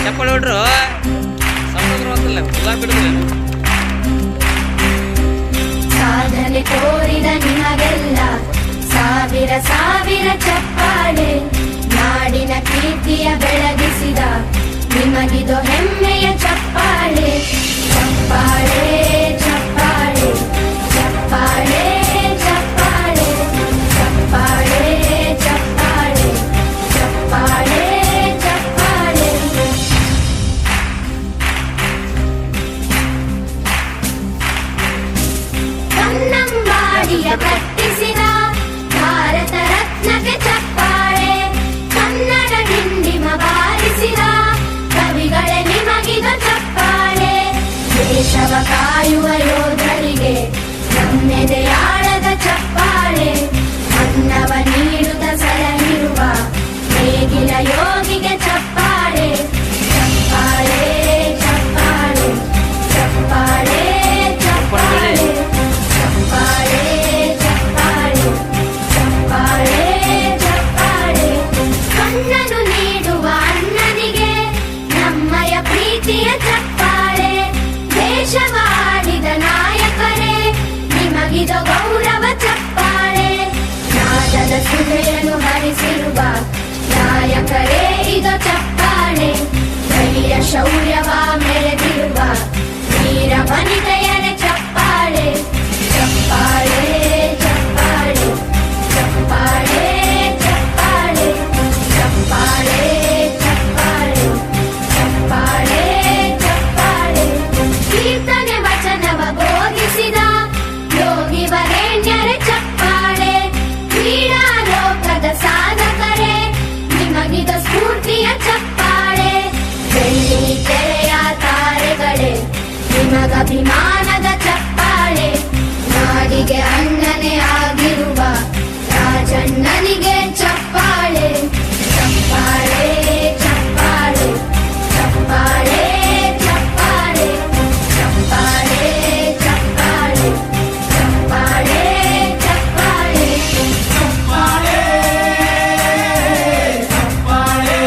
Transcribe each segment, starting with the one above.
ಚಪ್ಪಲ್ ಹೊಡ್ರು ಸಮುದ್ರ ಅಂತಲ್ಲ ಬಿಡಿದ್ರೆ ಸಾಧನೆ ತೋರಿದ ನಿಮಗೆಲ್ಲ ಸಾವಿರ ಸಾವಿರ ಚಪ್ಪಾಳೆ. ನಾಡಿನ ಕೀರ್ತಿಯ ಬೆಳಗಿಸಿದ ನಿಮಗಿದು ಹೆಮ್ಮೆಯ ಚಪ್ಪಾಳೆ. ಚಪ್ಪಾಳೆ ಚಪ್ಪಾಳೆ ಚಪ್ಪಾಳೆ ಚಪ್ಪಾಳೆ ಚಪ್ಪಾಳೆ ಚಪ್ಪಾಳೆ ಚಪ್ಪಾಳೆ ಚಪ್ಪಾಳೆ. ಕನ್ನಂಬಾಡಿಯ ಕಟ್ಟಿಸಿದ ಭಾರತ ರತ್ನಕ್ಕೆ ಚಪ್ಪಾಳೆ. ಕನ್ನಡ ಡಿಂಡಿಮ ಬಾರಿಸಿದ ಕವಿಗಳೇ ನಿಮಗಿದು ಚಪ್ಪಾಳೆ. ದೇಶವ ಕಾಯುವ ಯೋಧರಿಗೆ ನಮ್ಮೆದೆಯಾಳದ ಚಪ್ಪಾಳೆ. ಅನ್ನವ ನೀಡುತ್ತ ಸಲಹಿರುವ ನೇಗಿಲ ಯೋಗಿಗೆ ಚಪ್ಪಾಳೆ. ಚಪ್ಪಾಳೆ ಚಪ್ಪಾಳೆ ಚಪ್ಪಾಳೆ ಚಪ್ಪಾಳೆ ಚಪ್ಪಾಳೆ ಚಪ್ಪಾಳೆ ಚಪ್ಪಾಳೆ ಚಪ್ಪಾಳೆ. ಕಣ್ಣನು ನೀಡುವ ಅಣ್ಣನಿಗೆ ನಮ್ಮಯ ಪ್ರೀತಿಯ ಚಪ್ಪಾಳೆ. ದೇಶವಾಡಿದ ನಾಯಕರೇ ನಿಮಗಿದು ಗೌರವ ಚಪ್ಪಾಳೆ. ನಾದದ ಸುಧೆಯನ್ನು ಹರಿಸಿರುವ ನಾಯಕರೇ ಇದು ಚಪ್ಪಾಳೆ. ಧೈರ್ಯ ಶೌರ್ಯವ ಮೆರೆದಿರುವ ವೀರ ವನಿತೆಯರೇ ಚಪ್ಪಾಳೆ. ಚಪ್ಪಾಳೆ ಚಪ್ಪಾಳೆ ಚಪ್ಪಾಳೆ ಚಪ್ಪಾಳೆ ಚಪ್ಪಾಳೆ ಚಪ್ಪಾಳೆ ಚಪ್ಪಾಳೆ ಚಪ್ಪಾಳೆ. ಕೀರ್ತನೆ ವಚನವ ಬೋಧಿಸಿದ ಯೋಗಿ ವರೇಣ್ಯರೇ ಚಪ್ಪಾಳೆ. ಕ್ರೀಡಾ ಲೋಕದ ಸಾಧಕರೇ ನಿಮಗಿದ ಸ್ಫೂರ್ತಿಯ ಚಪ್ಪಾಳೆ. ಬೆಳ್ಳಿ ತೆರೆಯ ತಾರೆಗಳೇ ನಿಮಗಭಿಮಾನದ ಚಪ್ಪಾಳೆ. ನಾಡಿಗೆ ಅಣ್ಣನೇ ಆಗಿರುವ ರಾಜಣ್ಣನಿಗೆ ಚಪ್ಪಾಳೆ. ಚಪ್ಪಾಳೆ ಚಪ್ಪಾಳೆ ಚಪ್ಪಾಳೆ ಚಪ್ಪಾಳೆ ಚಪ್ಪಾಳೆ ಚಪ್ಪಾಳೆ ಚಪ್ಪಾಳೆ ಚಪ್ಪಾಳೆ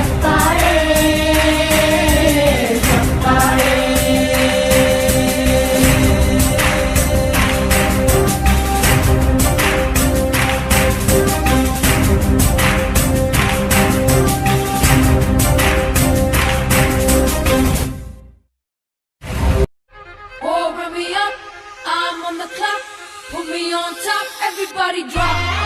ಚಪ್ಪಾಳೆ ಚಪ್ಪಾಳೆ Oh, bring me up, I'm on the clock. Put me on top, everybody drop.